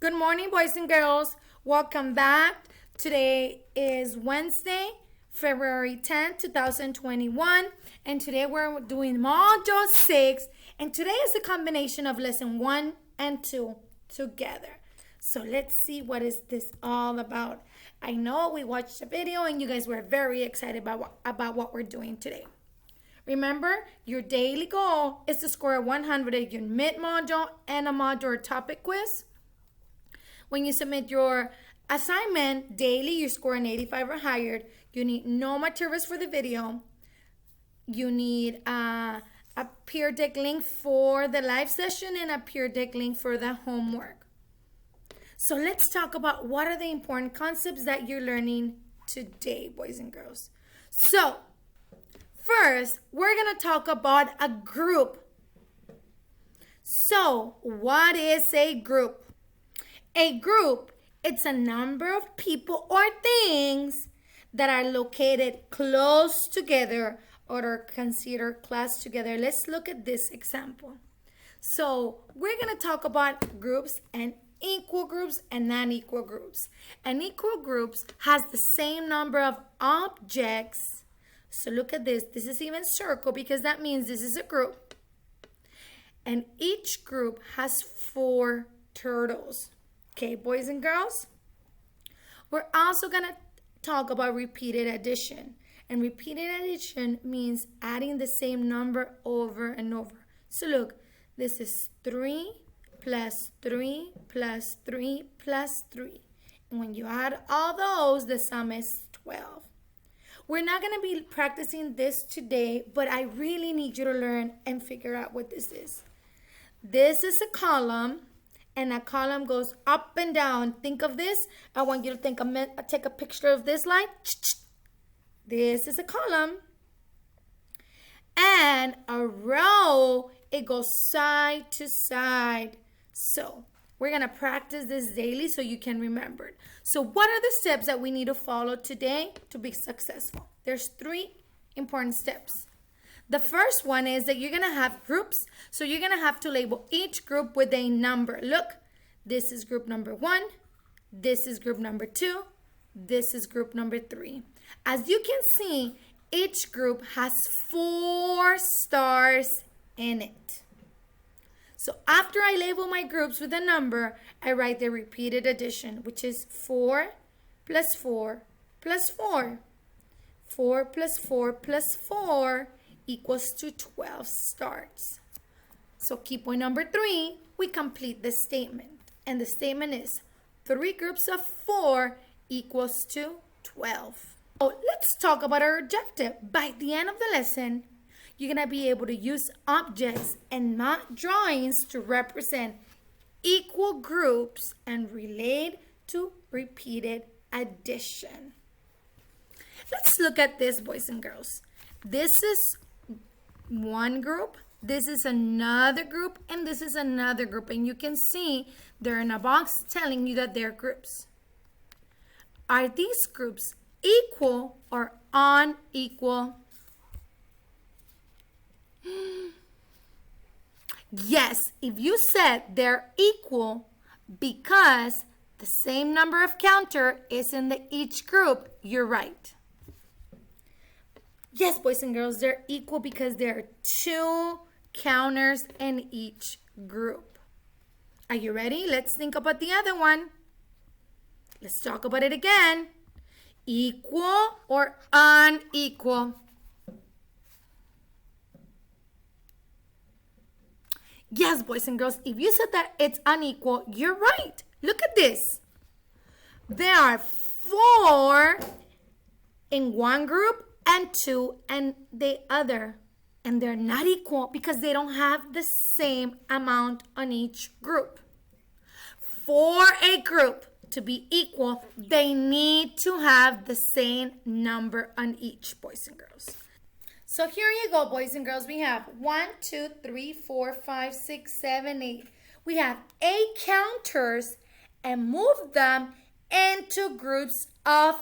Good morning, boys and girls. Welcome back. Today is Wednesday, February 10th, 2021. And today we're doing Module 6. And today is a combination of Lesson 1 and 2 together. So let's see what is this all about. I know we watched the video and you guys were very excited about what we're doing today. Remember, your daily goal is to score 100 at your mid-module and a module topic quiz. When you submit your assignment daily, you score an 85 or higher. You need no materials for the video. You need a Peer Deck link for the live session and a Peer Deck link for the homework. So let's talk about what are the important concepts that you're learning today, boys and girls. So first, we're going to talk about a group. So what is a group? A group, it's a number of people or things that are located close together or are considered close together. Let's look at this example. So we're going to talk about groups and equal groups and non-equal groups. And equal groups has the same number of objects. So look at this. This is even circle because that means this is a group. And each group has 4 turtles. Okay, boys and girls, we're also going to talk about repeated addition. And repeated addition means adding the same number over and over. So look, this is 3 plus 3 plus 3 plus 3. And when you add all those, the sum is 12. We're not going to be practicing this today, but I really need you to learn and figure out what this is. This is a column. And a column goes up and down. Think of this. I want you to take a picture of this line. This is a column. And a row, it goes side to side. So we're going to practice this daily so you can remember it. So what are the steps that we need to follow today to be successful? There's 3 important steps. The first one is that you're going to have groups. So you're going to have to label each group with a number. Look, this is group number 1. This is group number 2. This is group number 3. As you can see, each group has 4 stars in it. So after I label my groups with a number, I write the repeated addition, which is 4 plus 4 plus 4. 4 plus 4 plus 4 equals to 12 stars. So key point number 3, we complete the statement. And the statement is 3 groups of 4 equals to 12. So let's talk about our objective. By the end of the lesson, you're going to be able to use objects and not drawings to represent equal groups and relate to repeated addition. Let's look at this, boys and girls. This is one group, this is another group, and this is another group. And you can see they're in a box telling you that they're groups. Are these groups equal or unequal? Yes, if you said they're equal because the same number of counter is in each group, you're right. Yes, boys and girls, they're equal because there are 2 counters in each group. Are you ready? Let's think about the other one. Let's talk about it again. Equal or unequal? Yes, boys and girls, if you said that it's unequal, you're right. Look at this. There are 4 in one group and 2 in the other. And they're not equal because they don't have the same amount on each group. For a group to be equal, they need to have the same number on each, boys and girls. So here you go, boys and girls. We have 1, 2, 3, 4, 5, 6, 7, 8. We have 8 counters and move them into groups of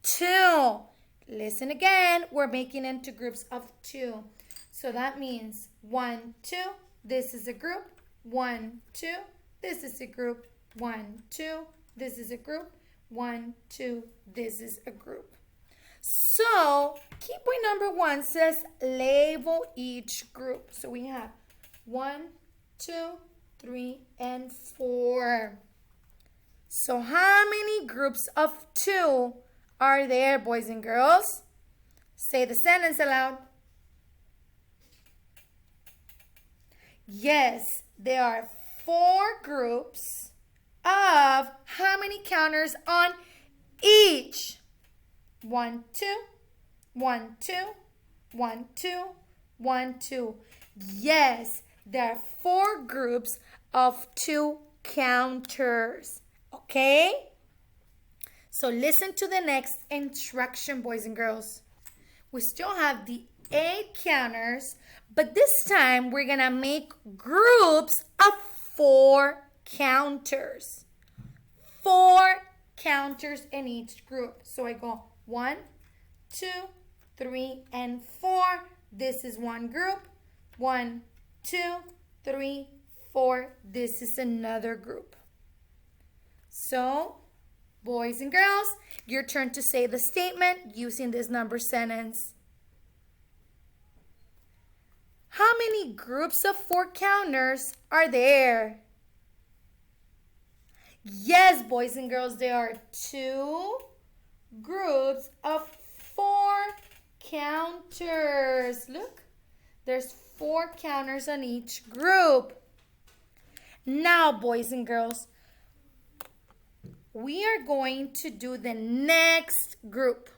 2. Listen again, we're making into groups of 2. So that means 1, 2, this is a group. 1, 2, this is a group. 1, 2, this is a group. 1, 2, this is a group. So, key point number 1 says label each group. So we have 1, 2, 3, and 4. So how many groups of 2 are there, boys and girls? Say the sentence aloud. Yes, there are 4 groups of how many counters on each? 1, 2, 1, 2, 1, 2, 1, 2. Yes, there are 4 groups of 2 counters. Okay? So listen to the next instruction, boys and girls. We still have the 8 counters, but this time we're going to make groups of 4 counters. 4 counters in each group. So I go 1, 2, 3, and 4. This is one group. 1, 2, 3, 4. This is another group. So, boys and girls, your turn to say the statement using this number sentence. How many groups of 4 counters are there? Yes, boys and girls, there are 2 groups of 4 counters. Look, there's 4 counters on each group. Now, boys and girls, we are going to do the next group.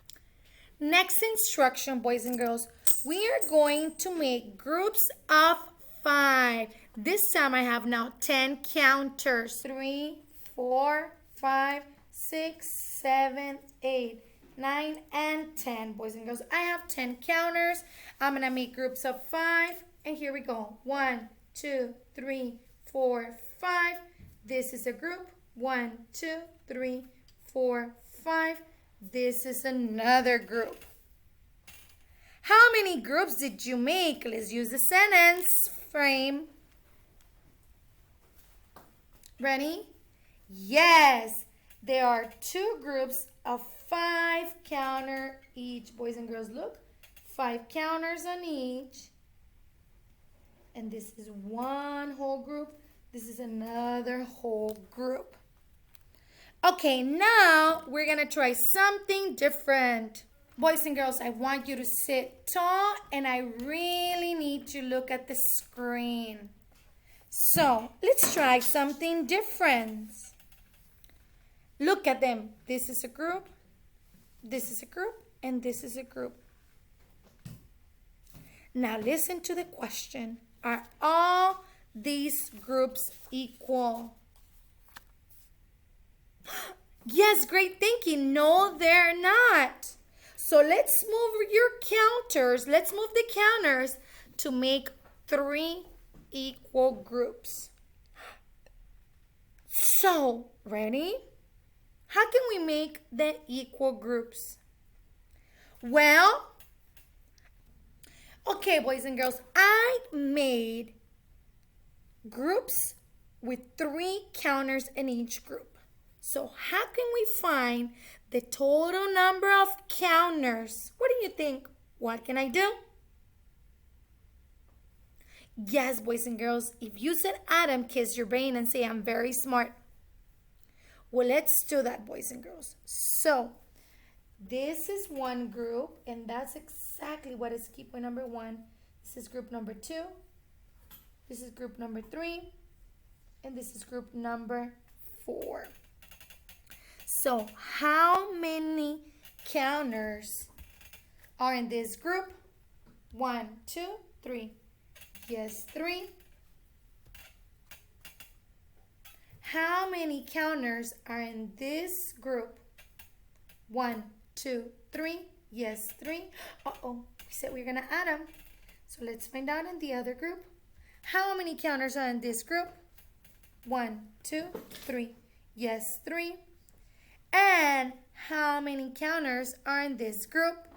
Next instruction, boys and girls, we are going to make groups of 5. This time I have now 10 counters. 3, 4, 5, 6, 7, 8, 9, and 10. Boys and girls, I have 10 counters. I'm going to make groups of 5. And here we go. 1, 2, 3, 4, 5. This is a group. 1, 2, 3, 4, 5. This is another group. How many groups did you make? Let's use the sentence frame. Ready? Yes, there are 2 groups of 5 counter each. Boys and girls, look. 5 counters on each. And this is one whole group. This is another whole group. Okay, now we're going to try something different. Boys and girls, I want you to sit tall and I really need to look at the screen. So, let's try something different. Look at them. This is a group, this is a group, and this is a group. Now listen to the question. Are all these groups equal? Yes, great thinking. No, they're not. So let's move your counters. Let's move the counters to make 3 equal groups. So, ready? How can we make the equal groups? Well, okay, boys and girls, I made groups with 3 counters in each group. So how can we find the total number of counters? What do you think? What can I do? Yes, boys and girls, if you said Adam, kiss your brain and say, I'm very smart. Well, let's do that, boys and girls. So this is one group, and that's exactly what is key point number 1. This is group number 2. This is group number 3. And this is group number 4. So how many counters are in this group? 1, 2, 3. Yes, 3. How many counters are in this group? 1, 2, 3. Yes, 3. Uh-oh, we said we're going to add them. So let's find out in the other group. How many counters are in this group? 1, 2, 3. Yes, 3. And how many counters are in this group?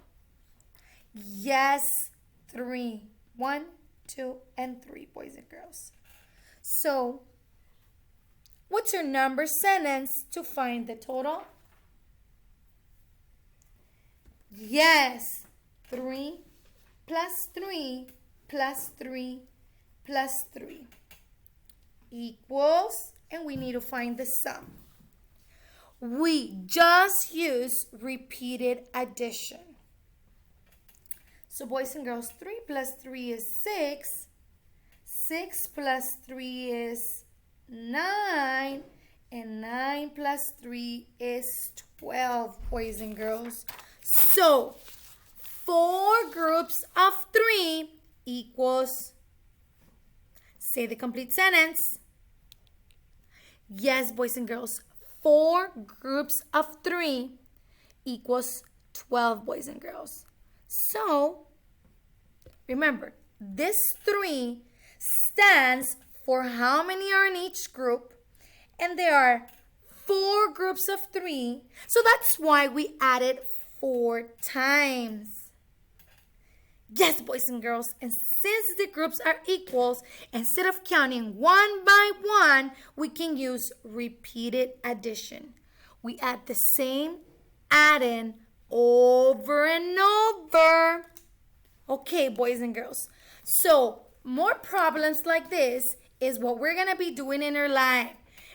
Yes, 3. 1, 2, and 3, boys and girls. So What's your number sentence to find the total? Yes, 3 plus 3 plus 3 plus 3 equals, and we need to find the sum. We just use repeated addition. So boys and girls, 3 plus 3 is 6. 6 plus 3 is 9. And 9 plus 3 is 12, boys and girls. So 4 groups of 3 equals, say the complete sentence. Yes, boys and girls, 4 groups of 3 equals 12, boys and girls. So remember, this 3 stands for how many are in each group, and there are 4 groups of 3, so that's why we added 4 times. Yes, boys and girls, and since the groups are equals, instead of counting one by one, we can use repeated addition. We add the same add-in over and over. Okay, boys and girls, so more problems like this is what we're going to be doing in our life.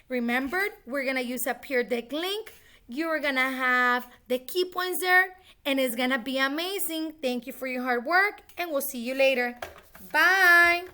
Remember, we're going to use a Peer Deck link. You're going to have the key points there, and it's going to be amazing. Thank you for your hard work, and we'll see you later. Bye.